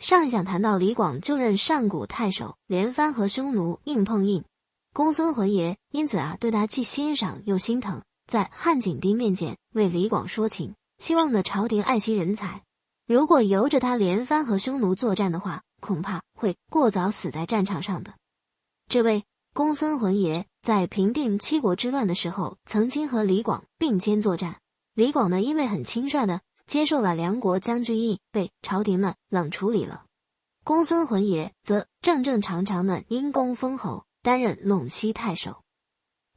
上一讲谈到李广就任上古太守，连番和匈奴硬碰硬，公孙浑爷因此对他既欣赏又心疼，在汉景帝面前为李广说情，希望的朝廷爱惜人才。如果由着他连番和匈奴作战的话，恐怕会过早死在战场上的。这位公孙浑爷在平定七国之乱的时候，曾经和李广并肩作战。李广呢，因为很轻率的接受了梁国将军印，被朝廷呢冷处理了。公孙浑爷则正正常常的因功封侯，担任陇西太守。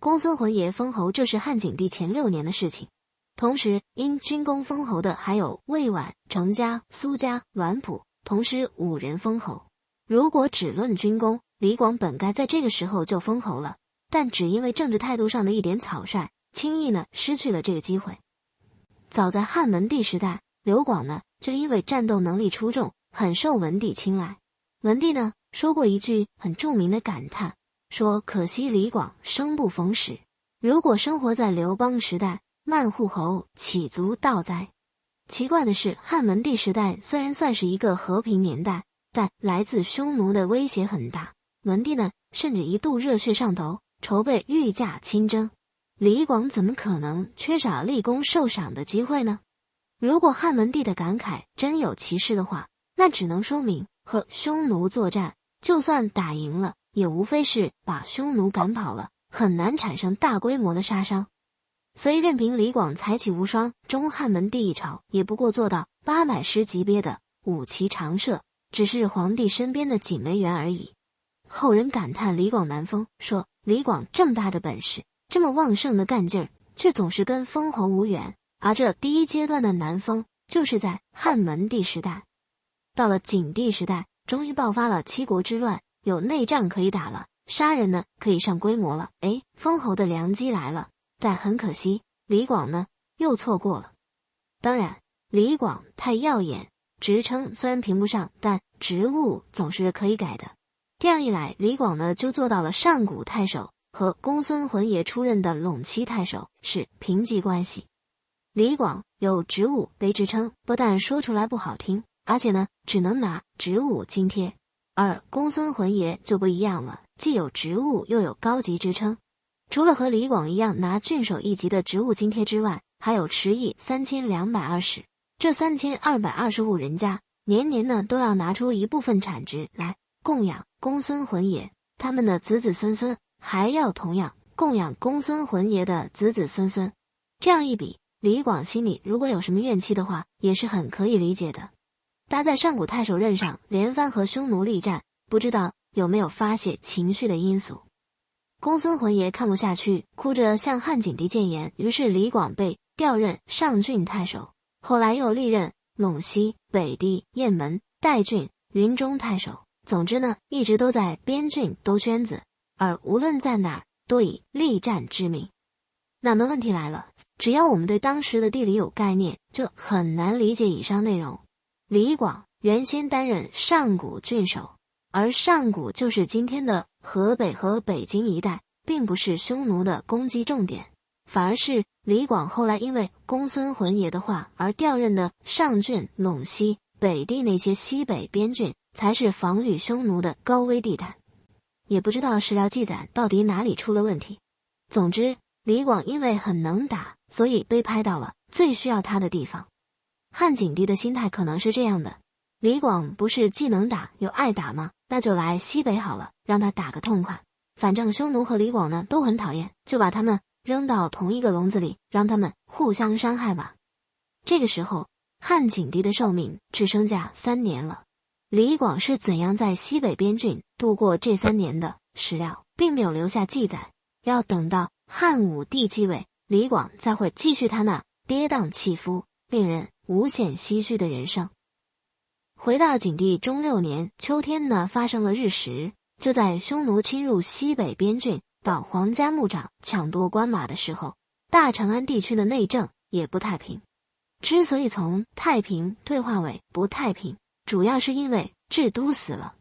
公孙浑爷封侯，这是汉景帝前6年的事情。同时因军功封侯的还有魏婉、程嘉、苏嘉、栾普，同时5人封侯。如果只论军功，李广本该在这个时候就封侯了，但只因为政治态度上的一点草率，轻易呢失去了这个机会。早在汉文帝时代，刘广呢就因为战斗能力出众，很受文帝青睐。文帝呢说过一句很著名的感叹，说可惜李广生不逢时，如果生活在刘邦时代，慢户侯岂足道哉。奇怪的是，汉文帝时代虽然算是一个和平年代，但来自匈奴的威胁很大。文帝呢甚至一度热血上头，筹备御驾亲征。李广怎么可能缺少立功受赏的机会呢？如果汉文帝的感慨真有其事的话，那只能说明和匈奴作战，就算打赢了，也无非是把匈奴赶跑了，很难产生大规模的杀伤。所以任凭李广才气无双，中汉文帝一朝，也不过做到800师级别的5骑长射，只是皇帝身边的锦眉猿而已。后人感叹李广难封，说李广这么大的本事，这么旺盛的干劲儿，却总是跟封侯无缘。而这第一阶段的难封，就是在汉文帝时代。到了景帝时代，终于爆发了七国之乱，有内战可以打了，杀人呢可以上规模了，封侯的良机来了。但很可惜，李广呢又错过了。当然，李广太耀眼，职称虽然评不上，但职务总是可以改的。这样一来，李广呢就做到了上古太守，和公孙浑爷出任的陇西太守是平级关系。李广有职务为职称，不但说出来不好听，而且呢只能拿职务津贴。而公孙浑爷就不一样了，既有职务又有高级职称。除了和李广一样拿郡守一级的职务津贴之外，还有食邑3220。这3225人家年年呢都要拿出一部分产值来供养公孙浑爷，他们的子子孙孙还要同样供养公孙浑爷的子子孙孙。这样一比，李广心里如果有什么怨气的话，也是很可以理解的。他在上古太守任上连番和匈奴力战，不知道有没有发泄情绪的因素。公孙浑爷看不下去，哭着向汉景帝谏言，于是李广被调任上郡太守，后来又历任陇西、北地、雁门、代郡、云中太守。总之呢，一直都在边郡兜圈子，而无论在哪儿都以力战知名。那么问题来了，只要我们对当时的地理有概念，就很难理解以上内容。李广原先担任上古郡守，而上古就是今天的河北和北京一带，并不是匈奴的攻击重点，反而是李广后来因为公孙浑爷的话而调任的上郡、陇西、北地那些西北边郡，才是防御匈奴的高危地带。也不知道史料记载到底哪里出了问题。总之，李广因为很能打，所以被派到了最需要他的地方。汉景帝的心态可能是这样的，李广不是既能打又爱打吗？那就来西北好了，让他打个痛快。反正匈奴和李广呢都很讨厌，就把他们扔到同一个笼子里，让他们互相伤害吧。这个时候，汉景帝的寿命只剩下3年了。李广是怎样在西北边郡度过这3年的，史料并没有留下记载，要等到汉武帝继位，李广才会继续他那跌宕起伏、令人无限唏嘘的人生。回到景帝中6年秋天呢，发生了日食。就在匈奴侵入西北边郡，到皇家牧长抢夺关马的时候，大长安地区的内政也不太平。之所以从太平退化为不太平，主要是因为治都死了。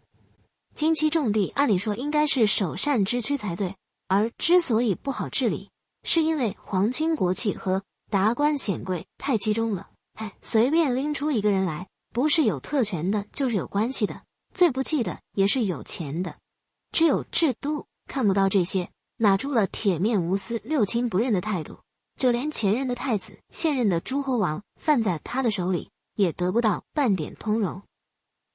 荆戚重地按理说应该是首善之区才对，而之所以不好治理，是因为皇亲国戚和达官显贵太集中了。随便拎出一个人来，不是有特权的，就是有关系的，最不济的也是有钱的。只有智都看不到这些，拿出了铁面无私、六亲不认的态度，就连前任的太子、现任的诸侯王犯在他的手里，也得不到半点通融。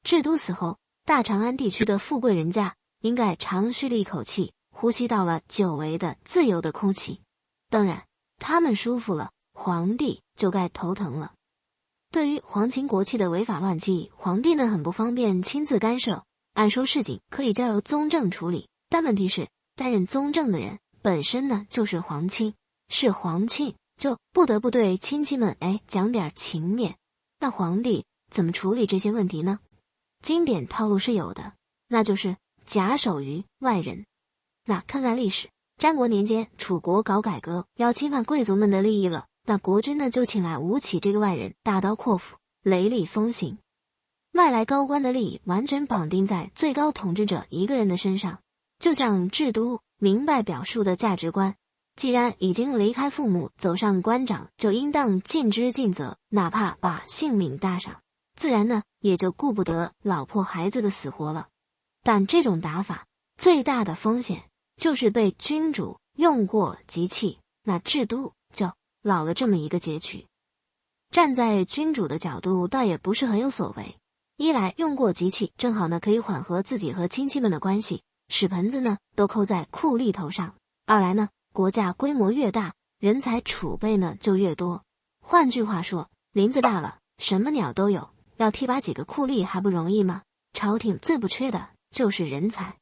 智都死后，大长安地区的富贵人家应该长吁了一口气，呼吸到了久违的自由的空气。当然，他们舒服了，皇帝就该头疼了。对于皇亲国戚的违法乱纪，皇帝呢很不方便亲自干涉，按说事情可以交由宗正处理，但问题是担任宗正的人本身呢就是皇亲，是皇亲就不得不对亲戚们讲点情面。那皇帝怎么处理这些问题呢？经典套路是有的，那就是假手于外人。那看看历史，战国年间楚国搞改革，要侵犯贵族们的利益了，那国君呢就请来吴起这个外人，大刀阔斧，雷厉风行。外来高官的利益完全绑定在最高统治者一个人的身上，就像智都明白表述的价值观，既然已经离开父母走上官场，就应当尽职尽责，哪怕把性命搭上，自然呢也就顾不得老婆孩子的死活了。但这种打法最大的风险就是被君主用过即弃，那智都就老了这么一个结局。站在君主的角度倒也不是很有所谓，一来用过即弃，正好呢可以缓和自己和亲戚们的关系，屎盆子呢都扣在酷吏头上；二来呢国家规模越大，人才储备呢就越多。换句话说，林子大了，什么鸟都有，要提拔几个酷吏还不容易吗？朝廷最不缺的就是人才。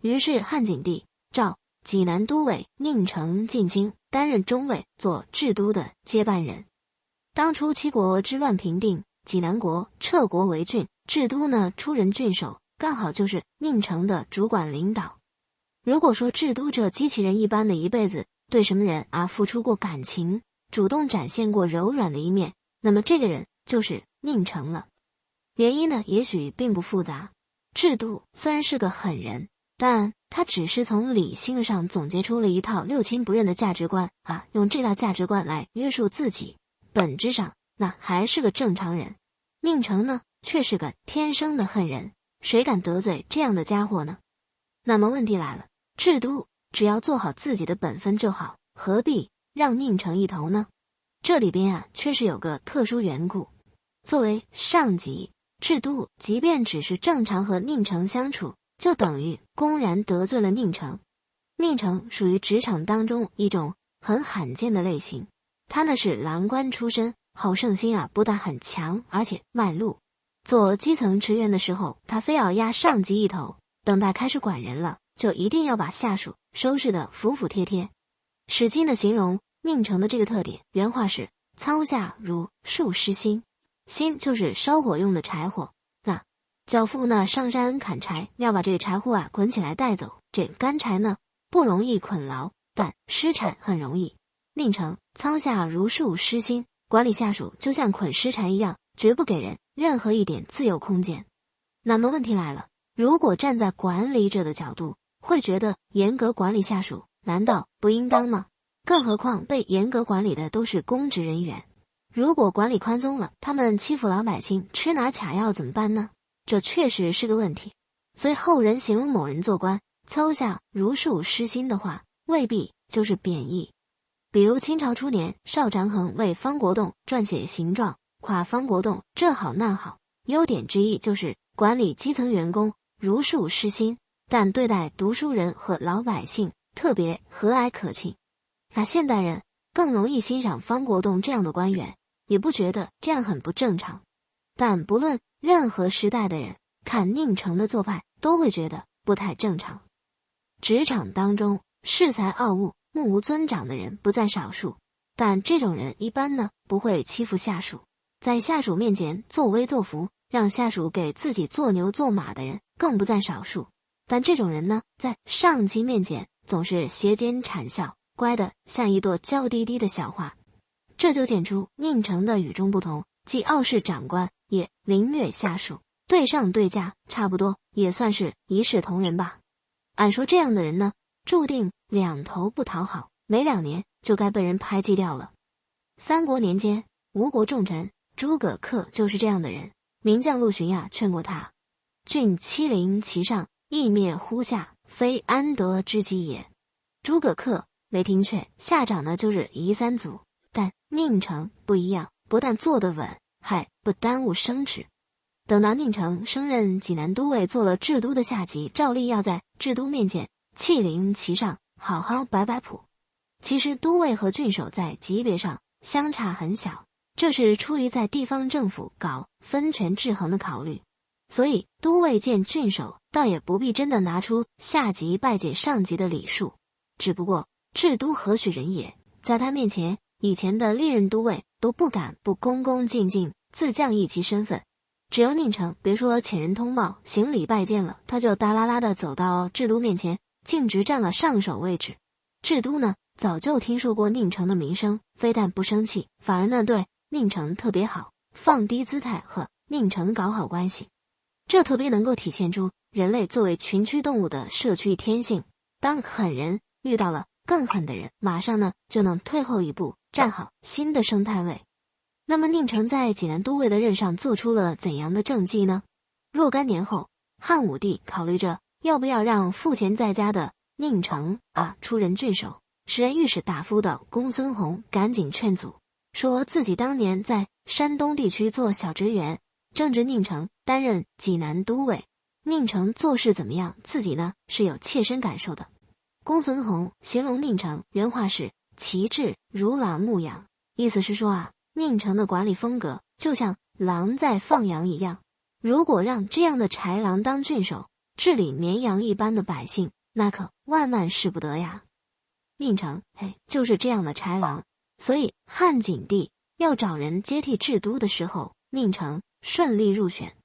于是汉景帝召济南都尉宁城进京担任中尉，做智都的接班人。当初七国之乱平定，济南国撤国为郡，智都呢出任郡守，刚好就是宁城的主管领导。如果说智都这机器人一般的一辈子对什么人付出过感情，主动展现过柔软的一面，那么这个人就是宁城了。原因呢也许并不复杂，智都虽然是个狠人，但他只是从理性上总结出了一套六亲不认的价值观用这套价值观来约束自己，本质上那还是个正常人。宁城呢却是个天生的狠人，谁敢得罪这样的家伙呢？那么问题来了，智都只要做好自己的本分就好，何必让宁城一头呢？这里边确实有个特殊缘故。作为上级，智都即便只是正常和宁城相处，就等于公然得罪了宁城。宁城属于职场当中一种很罕见的类型，他呢是郎官出身，好胜心不但很强，而且慢路。做基层职员的时候，他非要压上级一头，等他开始管人了，就一定要把下属收拾得服服帖帖。史记的形容宁城的这个特点，原话是操下如数失薪，薪就是烧火用的柴火，那脚夫呢上山砍柴，要把这个柴火捆起来带走，这干柴呢不容易捆牢，但湿柴很容易。宁城操下如数失薪，管理下属就像捆湿柴一样，绝不给人任何一点自由空间。那么问题来了，如果站在管理者的角度，会觉得严格管理下属难道不应当吗？更何况被严格管理的都是公职人员，如果管理宽松了，他们欺负老百姓，吃拿卡要怎么办呢？这确实是个问题。所以后人形容某人做官操下如数失薪的话，未必就是贬义。比如清朝初年，邵长衡为方国栋撰写形状，夸方国栋这好那好，优点之一就是管理基层员工如数失薪，但对待读书人和老百姓特别和蔼可亲。那现代人更容易欣赏方国栋这样的官员，也不觉得这样很不正常。但不论任何时代的人看宁城的做派，都会觉得不太正常。职场当中恃才傲物、目无尊长的人不在少数，但这种人一般呢不会欺负下属，在下属面前作威作福，让下属给自己做牛做马的人更不在少数。但这种人呢，在上级面前总是斜肩谄笑，乖得像一朵娇滴滴的小花。这就见出宁城的与众不同，既傲视长官，也凌虐下属，对上对下差不多，也算是一视同仁吧。按说这样的人呢，注定两头不讨好，没2年就该被人排挤掉了。三国年间，吴国重臣诸葛恪就是这样的人，名将陆巡劝过他：郡欺凌其上，亦灭乎下，非安得之计也。诸葛恪、雷霆劝下长呢就是夷三族，但宁城不一样，不但坐得稳，还不耽误生职。等到宁城升任济南都尉，做了治都的下级，照例要在治都面前弃凌其上，好好摆摆谱。其实都尉和郡守在级别上相差很小，这是出于在地方政府搞分权制衡的考虑。所以都尉见郡守，倒也不必真的拿出下级拜见上级的礼数，只不过治都何许人也，在他面前，以前的历任都尉都不敢不恭恭敬敬自降一级身份。只有宁城，别说遣人通报行礼拜见了，他就大拉拉的走到治都面前，径直占了上首位置。治都呢早就听说过宁城的名声，非但不生气，反而呢对宁城特别好，放低姿态和宁城搞好关系。这特别能够体现出人类作为群居动物的社区天性，当狠人遇到了更狠的人，马上呢就能退后一步，站好新的生态位。那么宁城在济南都尉的任上做出了怎样的政绩呢？若干年后，汉武帝考虑着要不要让赋闲在家的宁城出任郡守，时任御史大夫的公孙弘赶紧劝阻，说自己当年在山东地区做小职员，正值宁城担任济南都尉，宁城做事怎么样，自己呢是有切身感受的。公孙弘形容宁城原话是其志如狼牧羊，意思是说宁城的管理风格就像狼在放羊一样，如果让这样的豺狼当郡守，治理绵羊一般的百姓，那可万万使不得呀。宁城就是这样的豺狼，所以汉景帝要找人接替治都的时候，宁城顺利入选。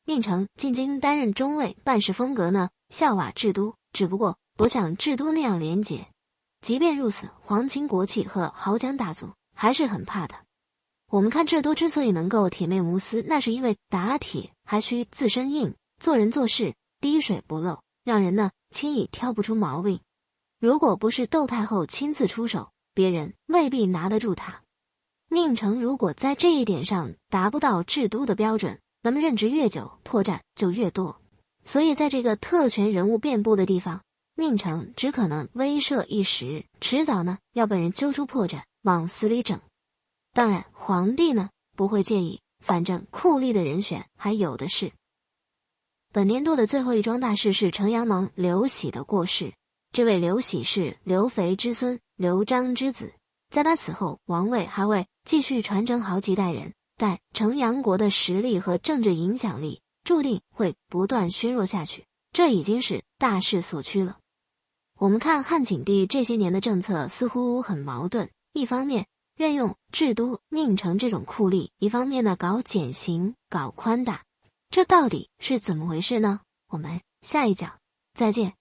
宁城进京担任中尉，办事风格呢效瓦治都，只不过不像治都那样廉洁。即便如此，皇亲国戚和豪强大族还是很怕的。我们看治都之所以能够铁面无私，那是因为打铁还需自身硬，做人做事滴水不漏，让人呢轻易挑不出毛病。如果不是窦太后亲自出手，别人未必拿得住他。宁城如果在这一点上达不到治都的标准，那么任职越久，破绽就越多。所以在这个特权人物遍布的地方，宁城只可能威慑一时，迟早呢要被人揪出破绽，往死里整。当然皇帝呢不会介意，反正酷吏的人选还有的是。本年度的最后一桩大事是城阳盟刘喜的过世。这位刘喜是刘肥之孙，刘璋之子，在他死后，王位还会继续传承好几代人，但城阳国的实力和政治影响力注定会不断削弱下去，这已经是大势所趋了。我们看汉景帝这些年的政策似乎很矛盾，一方面任用治都、宁城这种酷吏，一方面呢搞减刑、搞宽大，这到底是怎么回事呢？我们下一讲再见。